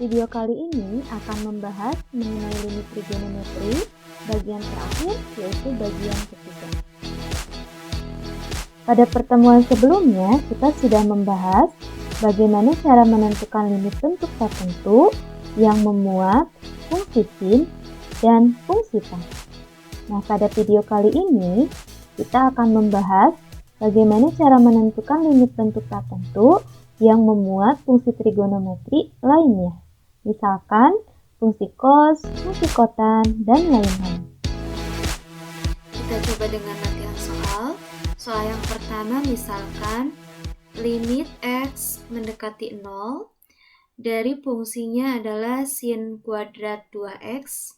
video kali ini akan membahas mengenai limit trigonometri bagian terakhir, yaitu bagian ketiga. Pada pertemuan sebelumnya, kita sudah membahas bagaimana cara menentukan limit bentuk tertentu yang memuat fungsi sin dan fungsi tan. Nah, pada video kali ini, kita akan membahas bagaimana cara menentukan limit bentuk tertentu yang memuat fungsi trigonometri lainnya. Misalkan fungsi cos, fungsi kotan, dan lain-lain. Kita coba dengan latihan soal. Soal yang pertama misalkan limit x mendekati 0 dari fungsinya adalah sin kuadrat 2x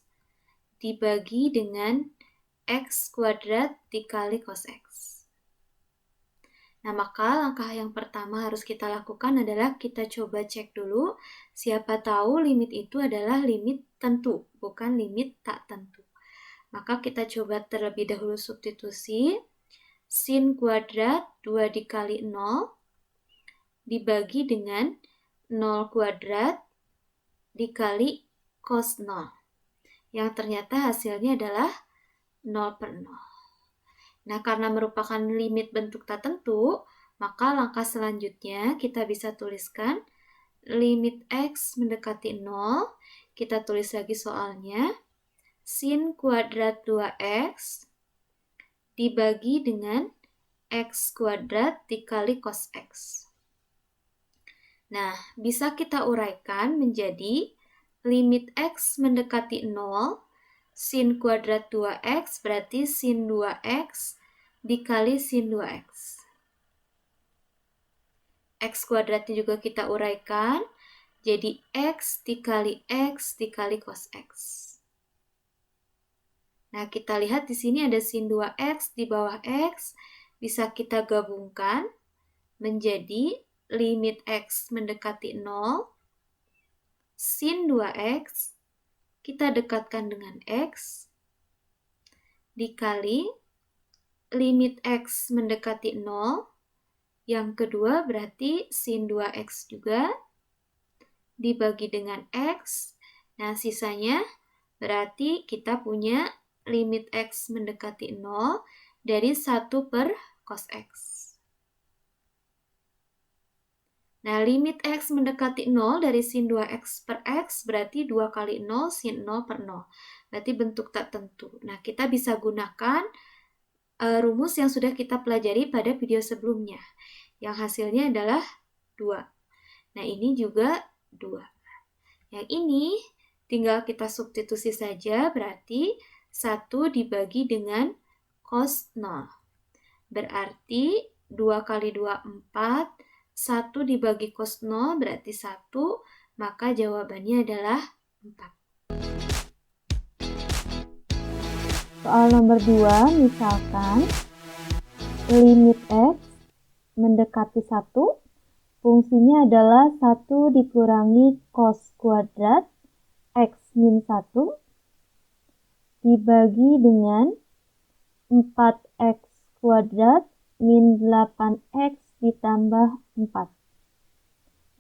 dibagi dengan x kuadrat dikali cos x. Nah, maka langkah yang pertama harus kita lakukan adalah kita coba cek dulu, siapa tahu limit itu adalah limit tentu, bukan limit tak tentu. Maka kita coba terlebih dahulu substitusi, sin kuadrat 2 dikali 0 dibagi dengan 0 kuadrat dikali cos 0, yang ternyata hasilnya adalah 0/0. Nah, karena merupakan limit bentuk tak tentu, maka langkah selanjutnya kita bisa tuliskan limit x mendekati 0, kita tulis lagi soalnya, sin kuadrat 2x dibagi dengan x kuadrat dikali cos x. Nah, bisa kita uraikan menjadi limit x mendekati 0, sin kuadrat 2x berarti sin 2x dikali sin 2x. X kuadratnya juga kita uraikan jadi x dikali cos x. Nah, kita lihat di sini ada sin 2x di bawah x, bisa kita gabungkan menjadi limit x mendekati 0, sin 2x kita dekatkan dengan x, dikali limit x mendekati 0, yang kedua berarti sin 2x juga, dibagi dengan x. Nah, sisanya berarti kita punya limit x mendekati 0 dari 1 per cos x. Nah, limit x mendekati 0 dari sin 2x per x berarti 2 kali 0 sin 0 per 0. Berarti bentuk tak tentu. Nah, kita bisa gunakan rumus yang sudah kita pelajari pada video sebelumnya, yang hasilnya adalah 2. Nah, ini juga 2. Yang ini tinggal kita substitusi saja, berarti 1 dibagi dengan cos 0. Berarti 2 kali 2, 4. 1 dibagi cos 0 berarti 1, maka jawabannya adalah 4. Soal nomor 2, misalkan limit x mendekati 1, fungsinya adalah 1 dikurangi cos kuadrat x min 1 dibagi dengan 4x kuadrat min 8x ditambah 4.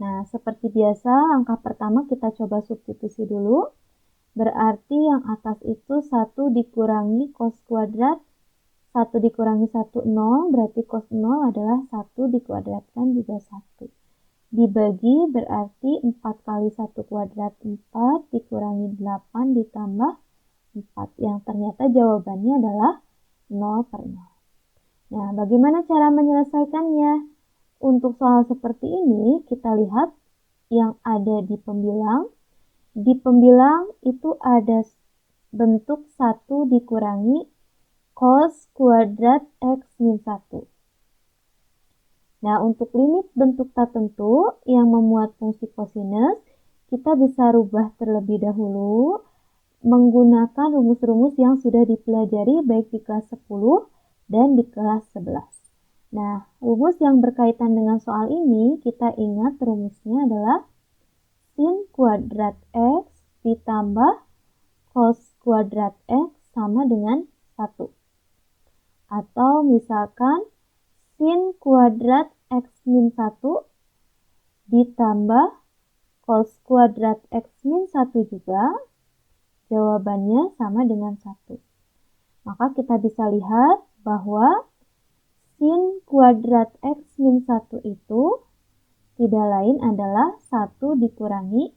Nah, seperti biasa, langkah pertama kita coba substitusi dulu. Berarti yang atas itu 1 dikurangi cos kuadrat, 1 dikurangi 1, 0, berarti cos 0 adalah 1 dikuadratkan juga 1. Dibagi berarti 4 kali 1 kuadrat 4 dikurangi 8 ditambah 4, yang ternyata jawabannya adalah 0/0. Nah, bagaimana cara menyelesaikannya? Untuk soal seperti ini, kita lihat yang ada di pembilang. Di pembilang itu ada bentuk 1 dikurangi cos kuadrat x min 1. Nah, untuk limit bentuk tak tentu yang memuat fungsi kosinus, kita bisa rubah terlebih dahulu menggunakan rumus-rumus yang sudah dipelajari baik di kelas 10 dan di kelas 11. Nah, rumus yang berkaitan dengan soal ini, kita ingat rumusnya adalah sin kuadrat x ditambah cos kuadrat x sama dengan 1. Atau misalkan sin kuadrat x min 1 ditambah cos kuadrat X min 1 juga? Jawabannya sama dengan 1. Maka kita bisa lihat bahwa sin kuadrat X min 1 itu tidak lain adalah 1 dikurangi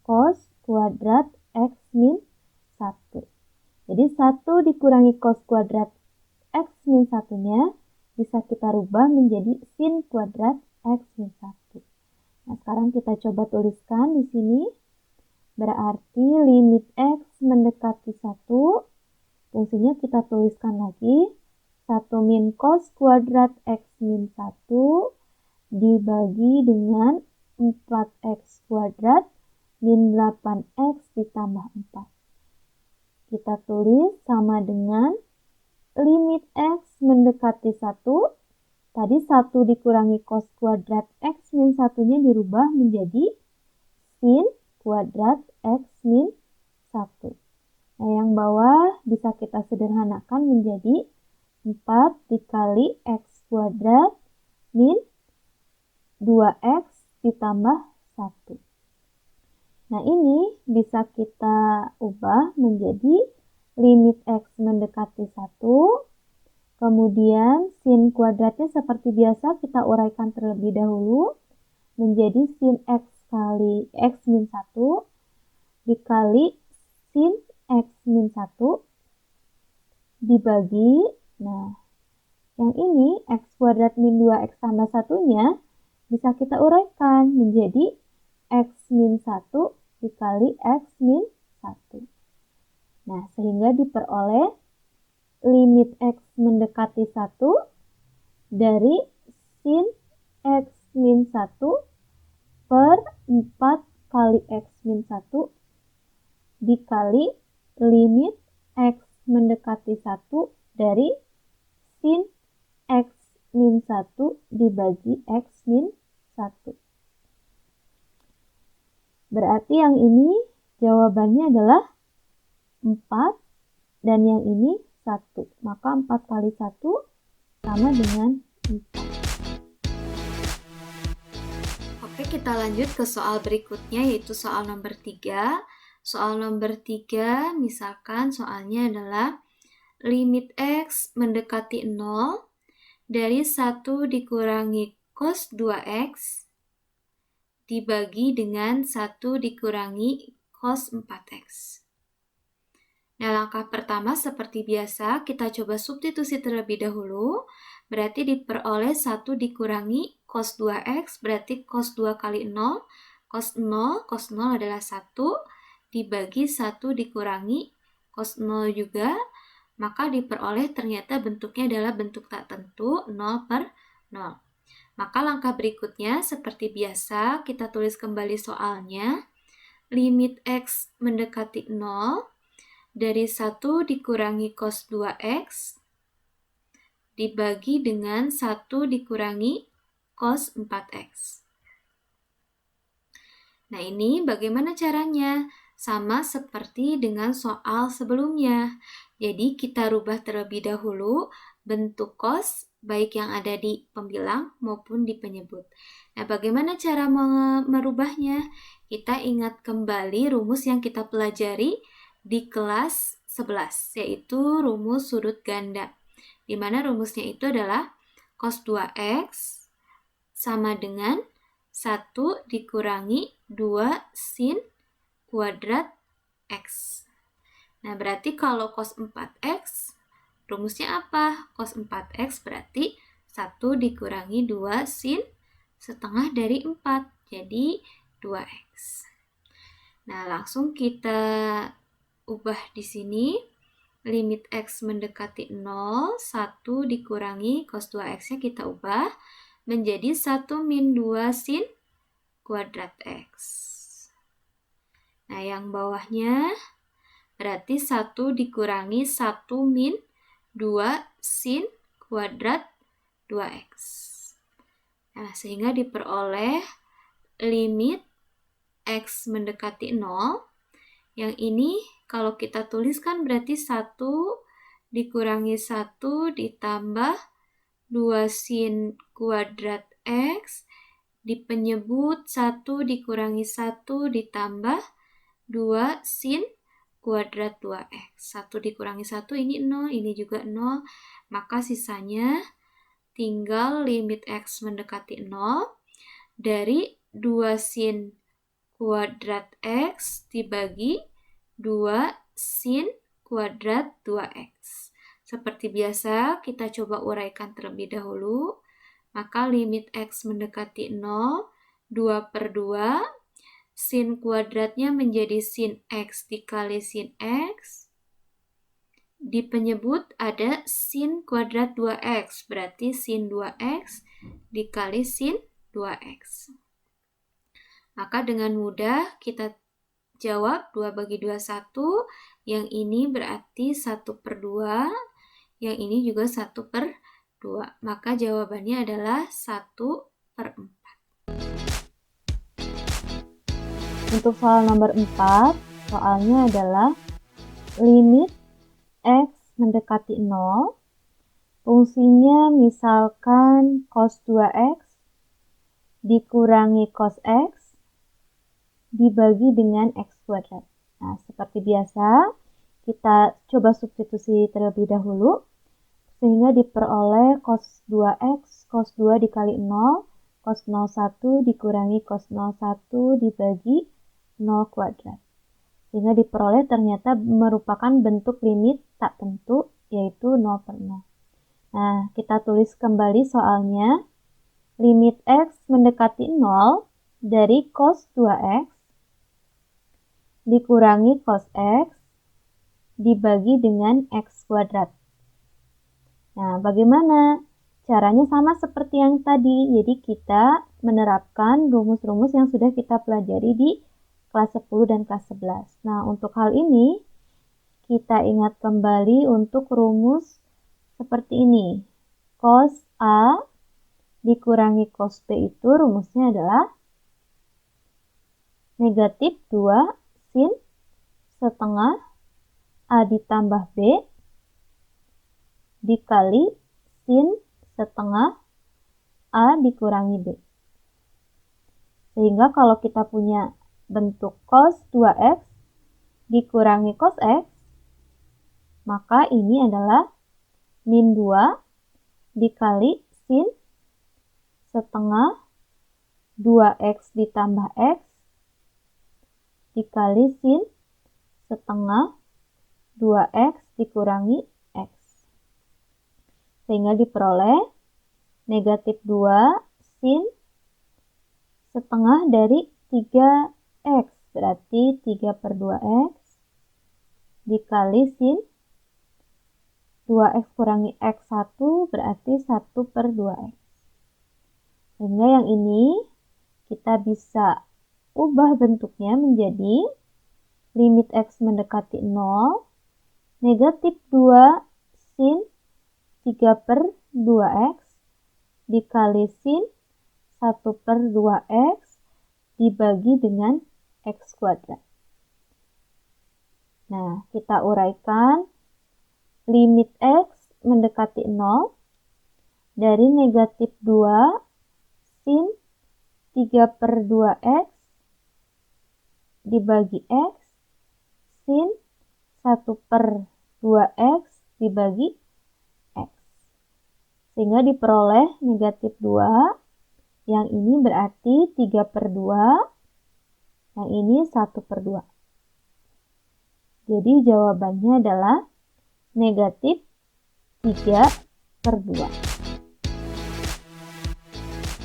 cos kuadrat X min 1. Jadi 1 dikurangi cos kuadrat X min 1-nya bisa kita rubah menjadi sin kuadrat X min 1. Nah, sekarang kita coba tuliskan di sini. Berarti limit X mendekati 1, fungsinya kita tuliskan lagi. 1 min cos kuadrat X min 1 dibagi dengan 4X kuadrat min 8X ditambah 4. Kita tulis sama dengan limit X mendekati 1. Tadi 1 dikurangi cos kuadrat X min 1-nya dirubah menjadi sin kuadrat X min 1. Nah, yang bawah bisa kita sederhanakan menjadi 4 dikali X kuadrat min 2X ditambah 1. Nah, ini bisa kita ubah menjadi limit X mendekati 1. Kemudian sin kuadratnya seperti biasa kita uraikan terlebih dahulu menjadi sin X kali X min 1 dikali sin X min 1 dibagi, nah yang ini X kuadrat min 2X tambah 1-nya bisa kita uraikan menjadi X min 1 dikali X min 1. Nah, sehingga diperoleh limit X mendekati 1 dari sin X min 1 per 4 kali X min 1 dikali limit X mendekati 1 dari sin X min 1 dibagi X min 1. Berarti yang ini jawabannya adalah 4 dan yang ini 1. Maka 4 kali 1 sama dengan 4. Oke, kita lanjut ke soal berikutnya yaitu soal nomor 3. Soal nomor 3 misalkan soalnya adalah limit X mendekati 0 dari 1 dikurangi cos 2X dibagi dengan 1 dikurangi cos 4X. Nah, langkah pertama seperti biasa kita coba substitusi terlebih dahulu. Berarti diperoleh 1 dikurangi cos 2X, berarti cos 2 kali 0, cos 0 adalah 1, dibagi 1 dikurangi cos 0 juga, maka diperoleh ternyata bentuknya adalah bentuk tak tentu 0 per 0. Maka langkah berikutnya seperti biasa kita tulis kembali soalnya. Limit X mendekati 0 dari 1 dikurangi cos 2X dibagi dengan 1 dikurangi cos 4X. Nah, ini bagaimana caranya? Sama seperti dengan soal sebelumnya. Jadi kita rubah terlebih dahulu bentuk cos baik yang ada di pembilang maupun di penyebut. Nah, bagaimana cara merubahnya? Kita ingat kembali rumus yang kita pelajari di kelas 11, yaitu rumus sudut ganda. Di mana rumusnya itu adalah cos 2X sama dengan 1 dikurangi 2 sin kuadrat X. Nah, berarti kalau cos 4X, rumusnya apa? Cos 4X berarti 1 dikurangi 2 sin setengah dari 4, jadi 2X. Nah, langsung kita ubah di sini. Limit X mendekati 0, 1 dikurangi cos 2X-nya kita ubah menjadi 1 min 2 sin kuadrat X. Nah, yang bawahnya berarti 1 dikurangi 1 min 2 sin kuadrat 2X. Nah, sehingga diperoleh limit X mendekati 0. Yang ini kalau kita tuliskan berarti 1 dikurangi 1 ditambah 2 sin kuadrat X di penyebut 1 dikurangi 1 ditambah 2 sin kuadrat 2x. 1 dikurangi 1 ini 0, ini juga 0. Maka sisanya tinggal limit x mendekati 0 dari 2 sin kuadrat x dibagi 2 sin kuadrat 2x. Seperti biasa, kita coba uraikan terlebih dahulu. Maka limit x mendekati 0, 2 per 2, sin kuadratnya menjadi sin x dikali sin x. Di penyebut ada sin kuadrat 2x, berarti sin 2x dikali sin 2x. Maka dengan mudah kita jawab 2 bagi 2, 1. Yang ini berarti 1 per 2. Yang ini juga 1 per 2. Maka jawabannya adalah 1 per 4. Untuk soal nomor 4, soalnya adalah limit x mendekati 0. Fungsinya misalkan cos 2x dikurangi cos x dibagi dengan x kuadrat. Nah, seperti biasa, kita coba substitusi terlebih dahulu, sehingga diperoleh cos 2x, cos 2 dikali 0, cos 01 dikurangi cos 01 dibagi 0 kuadrat. Sehingga diperoleh ternyata merupakan bentuk limit tak tentu, yaitu 0 per 0. Nah, kita tulis kembali soalnya. Limit x mendekati 0 dari cos 2x dikurangi cos x dibagi dengan x kuadrat. Nah, bagaimana? Caranya sama seperti yang tadi. Jadi kita menerapkan rumus-rumus yang sudah kita pelajari di kelas 10 dan kelas 11. Nah, untuk hal ini kita ingat kembali untuk rumus seperti ini. Cos A dikurangi cos B itu rumusnya adalah negatif 2 sin setengah A ditambah B dikali sin setengah A dikurangi B. Sehingga kalau kita punya bentuk cos 2x dikurangi cos x, maka ini adalah min 2 dikali sin setengah 2x ditambah x dikali sin setengah 2x dikurangi x. Sehingga diperoleh negatif 2 sin setengah dari 3x, berarti 3 per 2x dikali sin 2x kurangi x1 berarti 1 per 2x. Sehingga yang ini kita bisa ubah bentuknya menjadi limit x mendekati 0, negatif 2 sin 3 per 2x dikali sin 1 per 2x dibagi dengan x kuadrat. Nah, kita uraikan limit x mendekati 0 dari negatif 2 sin 3 per 2x dibagi x sin 1 per 2x dibagi x. Sehingga diperoleh negatif 2, yang ini berarti 3 per 2, yang ini 1 per 2. Jadi jawabannya adalah negatif 3 per 2.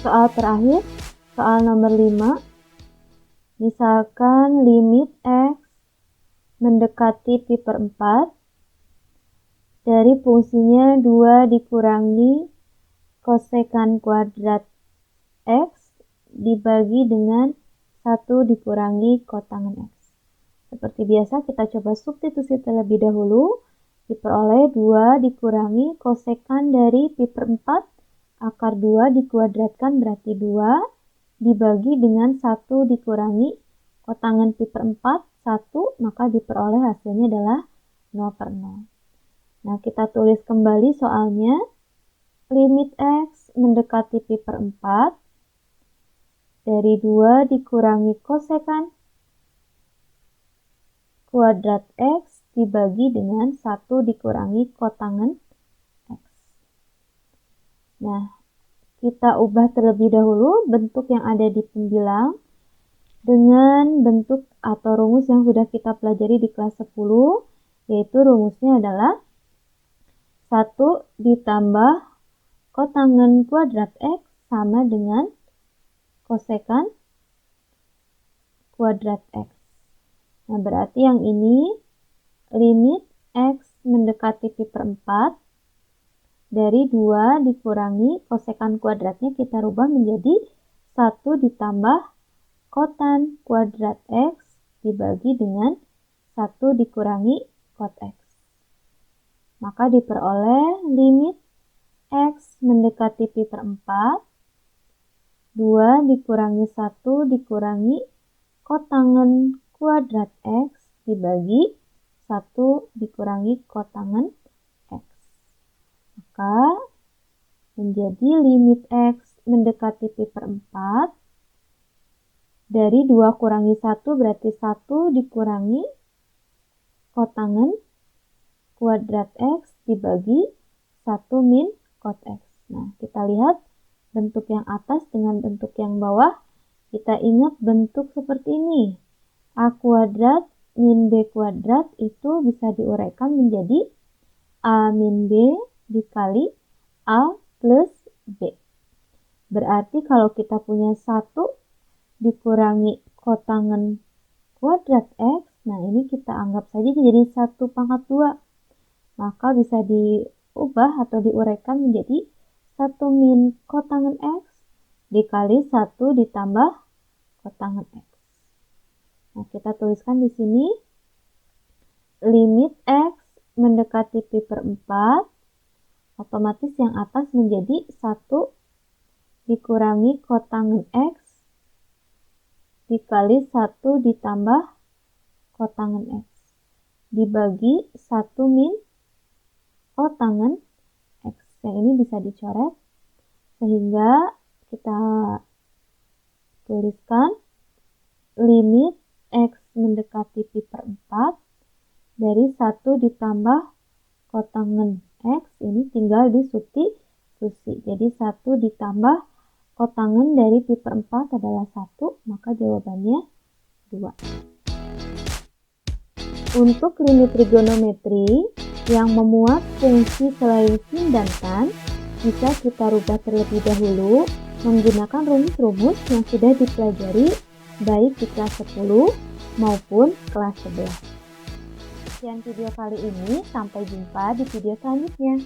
Soal terakhir, soal nomor 5. Misalkan limit x mendekati pi per 4 dari fungsinya 2 dikurangi kosekan kuadrat x dibagi dengan 1 dikurangi kotangan x. Seperti biasa kita coba substitusi terlebih dahulu. Diperoleh 2 dikurangi kosekan dari pi per 4 akar 2 dikuadratkan berarti 2 dibagi dengan 1 dikurangi kotangan pi per 4, 1, maka diperoleh hasilnya adalah 0 per 0. Nah, kita tulis kembali soalnya. Limit x mendekati pi per 4 dari 2 dikurangi kosekan kuadrat X dibagi dengan 1 dikurangi kotangen X. Nah, kita ubah terlebih dahulu bentuk yang ada di pembilang dengan bentuk atau rumus yang sudah kita pelajari di kelas 10, yaitu rumusnya adalah 1 ditambah kotangen kuadrat X sama dengan kosekan kuadrat X. Nah, berarti yang ini limit X mendekati pi per 4 dari 2 dikurangi kosekan kuadratnya kita rubah menjadi 1 ditambah kotan kuadrat X dibagi dengan 1 dikurangi kot X. Maka diperoleh limit X mendekati pi per 4, 2 dikurangi 1 dikurangi kotangen kuadrat X dibagi 1 dikurangi kotangen X. Maka menjadi limit X mendekati pi per 4 dari 2 kurangi 1 berarti 1 dikurangi kotangen kuadrat X dibagi 1 min kot X. Nah, kita lihat bentuk yang atas dengan bentuk yang bawah. Kita ingat bentuk seperti ini. A kuadrat min B kuadrat itu bisa diuraikan menjadi A min B dikali A plus B. Berarti kalau kita punya 1 dikurangi kotangen kuadrat X, nah ini kita anggap saja jadi 1 pangkat 2. Maka bisa diubah atau diuraikan menjadi 1 min kotangen X dikali 1 ditambah kotangen X. Nah, kita tuliskan di sini limit X mendekati pi per 4, otomatis yang atas menjadi 1 dikurangi kotangen X dikali 1 ditambah kotangen X dibagi 1 min kotangen X. Yang ini bisa dicoret sehingga kita tuliskan limit X mendekati pi per 4 dari 1 ditambah kotangen X ini tinggal disubstitusi. Jadi 1 ditambah kotangen dari pi per 4 adalah 1, maka jawabannya 2. Untuk limit trigonometri yang memuat fungsi selain sin dan tan, bisa kita rubah terlebih dahulu menggunakan rumus-rumus yang sudah dipelajari baik di kelas 10 maupun kelas 11. Sekian video kali ini, sampai jumpa di video selanjutnya.